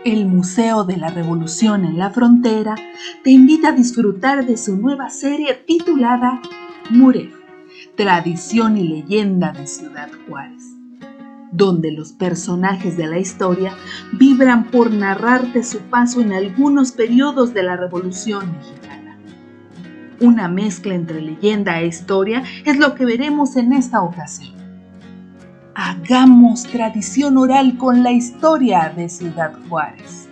El Museo de la Revolución en la Frontera te invita a disfrutar de su nueva serie titulada Muref, Tradición y Leyenda de Ciudad Juárez, donde los personajes de la historia vibran por narrarte su paso en algunos periodos de la Revolución Mexicana. Una mezcla entre leyenda e historia es lo que veremos en esta ocasión. Hagamos tradición oral con la historia de Ciudad Juárez.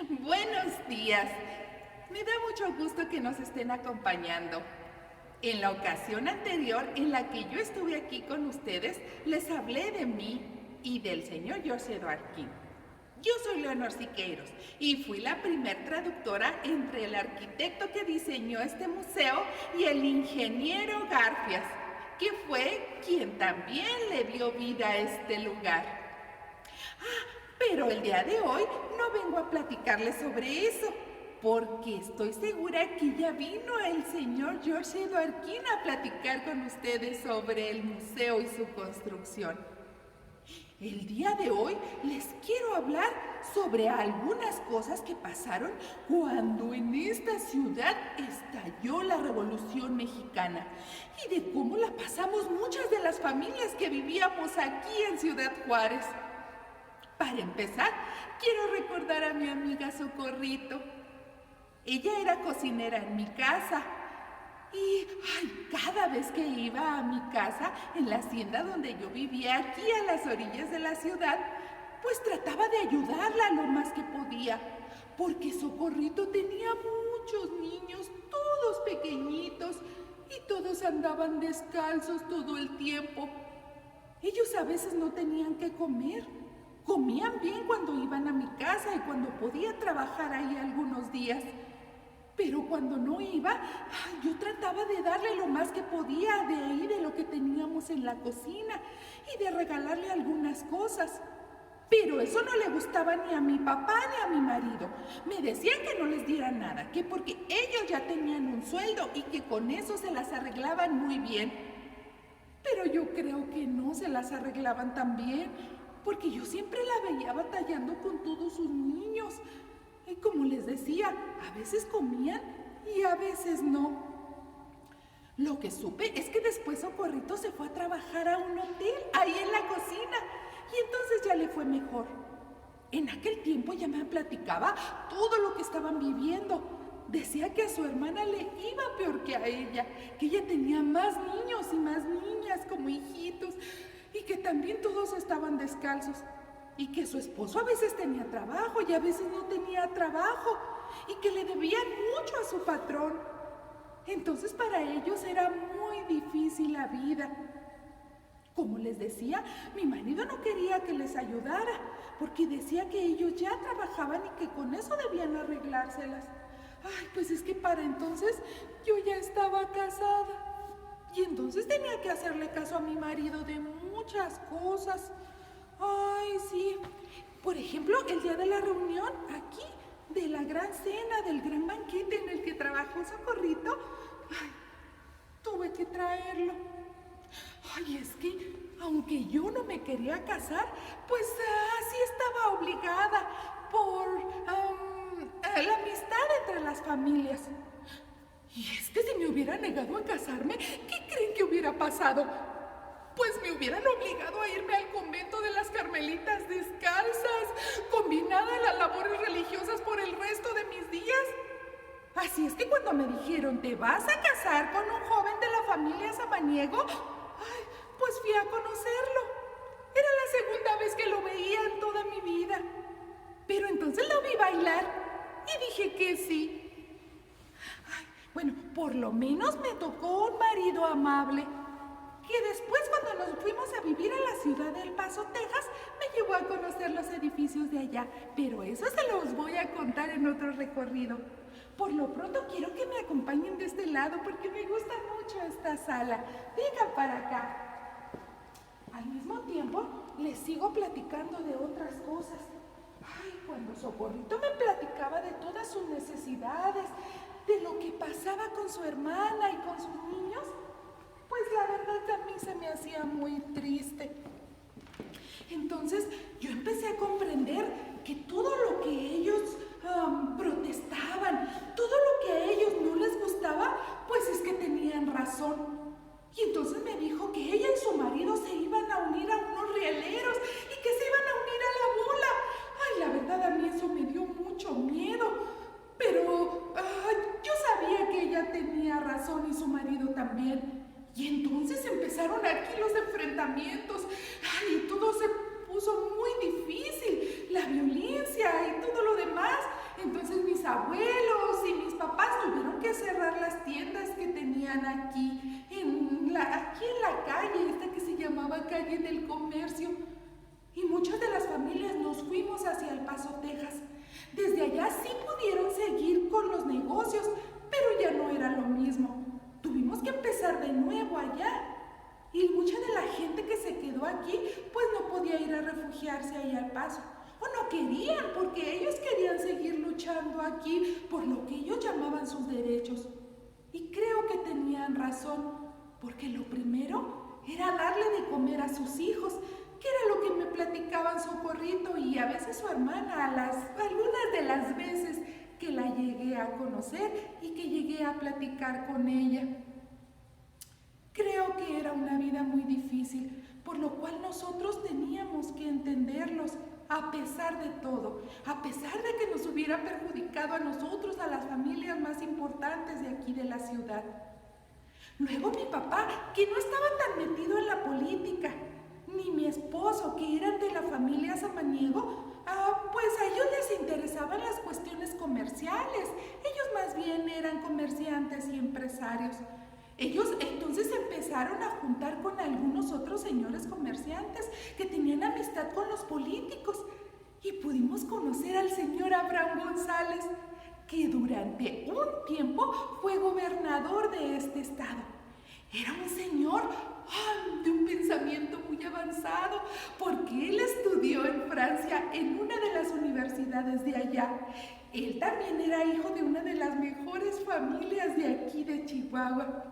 Buenos días. Me da mucho gusto que nos estén acompañando. En la ocasión anterior en la que yo estuve aquí con ustedes, les hablé de mí y del señor Jorge Arquín. Yo soy Leonor Siqueiros y fui la primer traductora entre el arquitecto que diseñó este museo y el ingeniero Garfias, que fue quien también le dio vida a este lugar. Pero el día de hoy no vengo a platicarles sobre eso, porque estoy segura que ya vino el señor Jorge Arquín a platicar con ustedes sobre el museo y su construcción. El día de hoy les quiero hablar sobre algunas cosas que pasaron cuando en esta ciudad estalló la Revolución Mexicana y de cómo la pasamos muchas de las familias que vivíamos aquí en Ciudad Juárez. Para empezar, quiero recordar a mi amiga Socorrito. Ella era cocinera en mi casa y cada vez que iba a mi casa, en la hacienda donde yo vivía, aquí a las orillas de la ciudad, pues trataba de ayudarla lo más que podía, porque Socorrito tenía muchos niños, todos pequeñitos, y todos andaban descalzos todo el tiempo. Ellos a veces no tenían que comer. Comían bien cuando iban a mi casa y cuando podía trabajar ahí algunos días. Pero cuando no iba, yo trataba de darle lo más que podía de ahí, de lo que teníamos en la cocina, y de regalarle algunas cosas. Pero eso no le gustaba ni a mi papá ni a mi marido. Me decían que no les diera nada, que porque ellos ya tenían un sueldo y que con eso se las arreglaban muy bien. Pero yo creo que no se las arreglaban tan bien, porque yo siempre la veía batallando con todos sus niños. Y como les decía, a veces comían y a veces no. Lo que supe es que después Socorrito se fue a trabajar a un hotel, ahí en la cocina, y entonces ya le fue mejor. En aquel tiempo ya me platicaba todo lo que estaban viviendo. Decía que a su hermana le iba peor que a ella, que ella tenía más niños y más niñas como hijitos, y que también todos estaban descalzos, y que su esposo a veces tenía trabajo y a veces no tenía trabajo, y que le debían mucho a su patrón. Entonces para ellos era muy difícil la vida. Como les decía, mi marido no quería que les ayudara, porque decía que ellos ya trabajaban y que con eso debían arreglárselas. Pues es que para entonces yo ya estaba casada. Y entonces tenía que hacerle caso a mi marido de muchas cosas. Sí. Por ejemplo, el día de la reunión, aquí, de la gran cena, del gran banquete en el que trabajó Socorrito, tuve que traerlo. Es que, aunque yo no me quería casar, pues sí estaba obligada por la amistad entre las familias. Y es que si me hubiera negado a casarme, ¿qué creen que hubiera pasado? Pues me hubieran obligado a irme al convento de las Carmelitas descalzas, combinada a las labores religiosas por el resto de mis días. Así es que cuando me dijeron, ¿te vas a casar con un joven de la familia Samaniego? Pues fui a conocerlo. Era la segunda vez que lo veía en toda mi vida. Pero entonces lo vi bailar y dije que sí. Bueno, por lo menos me tocó un marido amable, que después cuando nos fuimos a vivir a la ciudad de El Paso, Texas, me llevó a conocer los edificios de allá, pero eso se los voy a contar en otro recorrido. Por lo pronto quiero que me acompañen de este lado porque me gusta mucho esta sala. Vengan para acá. Al mismo tiempo, les sigo platicando de otras cosas. Cuando Socorrito me platicaba de todas sus necesidades, de lo que pasaba con su hermana y con sus niños, pues la verdad a mí se me hacía muy triste. Entonces yo empecé a comprender que todo lo que ellos protestaban, todo lo que a ellos no les gustaba, pues es que tenían razón. Y entonces me dijo que ella y su marido se iban a unir a unos rieleros y que se iban a unir a la bola. Ay, la verdad a mí eso me dio mucho miedo, pero yo sabía que ella tenía razón y su marido también. Y entonces empezaron aquí los enfrentamientos. Ay, y todo se puso muy difícil, la violencia y todo lo demás. Entonces mis abuelos y mis papás tuvieron que cerrar las tiendas que tenían aquí en la calle, esta que se llamaba Calle del Comercio. Y muchas de las familias nos fuimos hacia El Paso, Texas. Desde allá sí pudieron seguir con los negocios, pero ya no era lo mismo. Tuvimos que empezar de nuevo allá. Y mucha de la gente que se quedó aquí, pues no podía ir a refugiarse ahí al Paso. O no querían, porque ellos querían seguir luchando aquí por lo que ellos llamaban sus derechos. Y creo que tenían razón, porque lo primero era darle de comer a sus hijos, que era lo que me platicaban Socorrito y a veces su hermana, algunas de las veces que la llegué a conocer y que llegué a platicar con ella. Creo que era una vida muy difícil, por lo cual nosotros teníamos que entenderlos, a pesar de todo, a pesar de que nos hubiera perjudicado a nosotros, a las familias más importantes de aquí de la ciudad. Luego mi papá, que no estaba tan metido en la política, ni mi esposo, que eran de la familia Samaniego, pues a ellos les interesaban las cuestiones comerciales. Ellos más bien eran comerciantes y empresarios. Ellos entonces empezaron a juntar con algunos otros señores comerciantes que tenían amistad con los políticos y pudimos conocer al señor Abraham González, que durante un tiempo fue gobernador de este estado. Era un señor de un pensamiento muy avanzado, porque él estudió en Francia en una de las universidades de allá. Él también era hijo de una de las mejores familias de aquí de Chihuahua.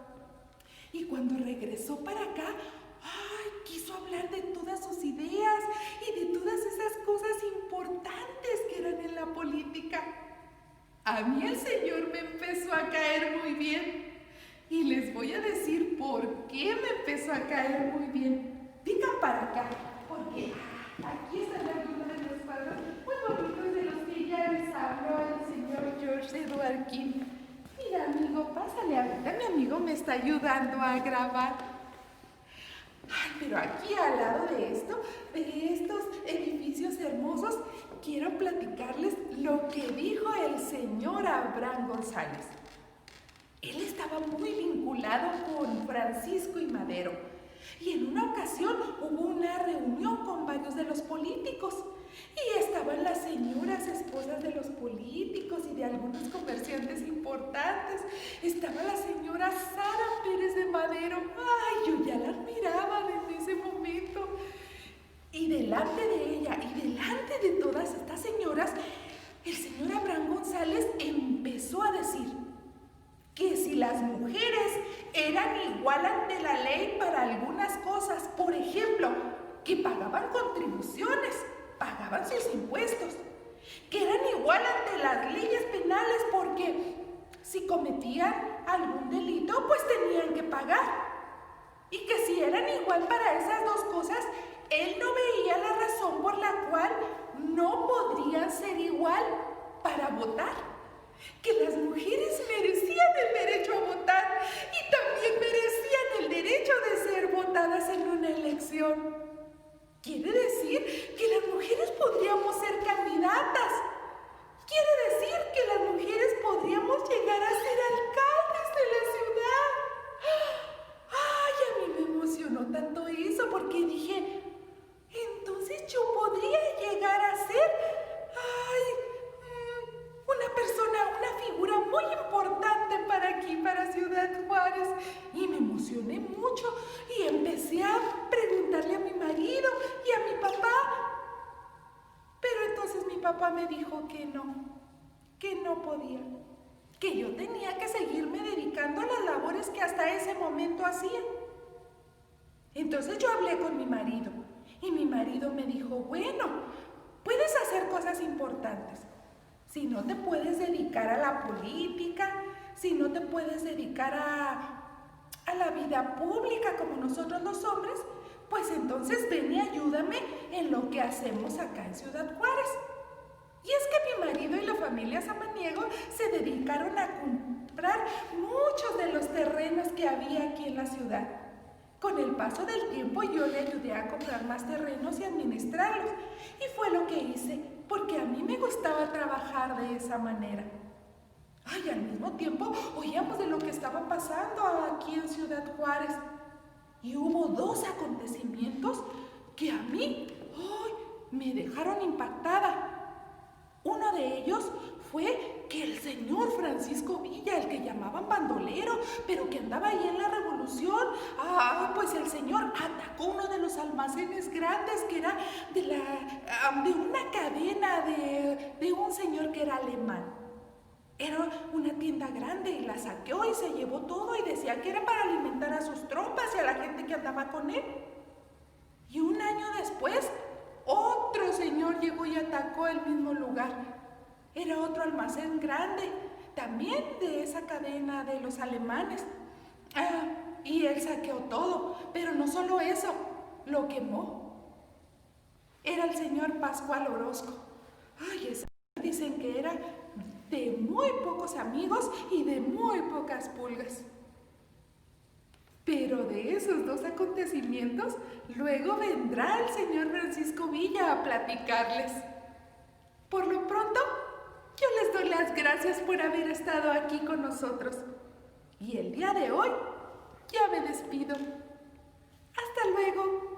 Y cuando regresó para acá, quiso hablar de todas sus ideas y de todas esas cosas importantes que eran en la política. A mí el señor me empezó a caer muy bien. Y les voy a decir por qué me empezó a caer muy bien. Vengan para acá, porque aquí están algunos de los cuadros muy bonitos de los que ya les habló el señor George Edward King. Mira, amigo, pásale ahorita. Mi amigo me está ayudando a grabar. Pero aquí al lado de estos edificios hermosos, quiero platicarles lo que dijo el señor Abraham González. Él estaba muy vinculado con Francisco y Madero. Y en una ocasión hubo una reunión con varios de los políticos. Y estaban las señoras esposas de los políticos y de algunos comerciantes importantes. Estaba la señora Sara Pérez de Madero. Yo ya la admiraba desde ese momento. Y delante de ella y delante de todas estas señoras, el señor Abraham González empezó a decir que si las mujeres eran igual ante la ley para algunas cosas, por ejemplo, que pagaban contribuciones, pagaban sus impuestos, que eran igual ante las leyes penales porque si cometían algún delito, pues tenían que pagar. Y que si eran igual para esas dos cosas, él no veía la razón por la cual no podrían ser igual para votar. Que las mujeres merecían el derecho a votar y también merecían el derecho de ser votadas en una elección. Quiere decir que las mujeres podríamos ser candidatas. Quiere decir que las mujeres podríamos llegar a ser alcaldes de la ciudad. A mí me emocionó tanto eso porque dije, entonces yo podría llegar a ser una persona, una figura muy importante para aquí, para Ciudad Juárez. Y me emocioné mucho y empecé a preguntarle a mi marido y a mi papá me dijo que no podía, que yo tenía que seguirme dedicando a las labores que hasta ese momento hacía. Entonces yo hablé con mi marido y mi marido me dijo, bueno, puedes hacer cosas importantes. Si no te puedes dedicar a la política, si no te puedes dedicar a la vida pública como nosotros los hombres, pues entonces ven y ayúdame en lo que hacemos acá en Ciudad Juárez. Y es que mi marido y la familia Samaniego se dedicaron a comprar muchos de los terrenos que había aquí en la ciudad. Con el paso del tiempo yo le ayudé a comprar más terrenos y administrarlos. Y fue lo que hice, porque a mí me gustaba trabajar de esa manera. Ay, al mismo tiempo oíamos de lo que estaba pasando aquí en Ciudad Juárez. Y hubo dos acontecimientos que a mí me dejaron impactada. Uno de ellos fue que el señor Francisco Villa, el que llamaban bandolero, pero que andaba ahí en la revolución, pues el señor atacó uno de los almacenes grandes que era de una cadena de un señor que era alemán. Era una tienda grande y la saqueó y se llevó todo y decía que era para alimentar a sus tropas y a la gente que andaba con él. Y un año después, otro señor llegó y atacó el mismo lugar. Era otro almacén grande, también de esa cadena de los alemanes. Y él saqueó todo, pero no solo eso, lo quemó. Era el señor Pascual Orozco. Ay, ese dicen que era de muy pocos amigos y de muy pocas pulgas. Pero de esos dos acontecimientos, luego vendrá el señor Francisco Villa a platicarles. Por lo pronto, yo les doy las gracias por haber estado aquí con nosotros. Y el día de hoy, ya me despido. Hasta luego.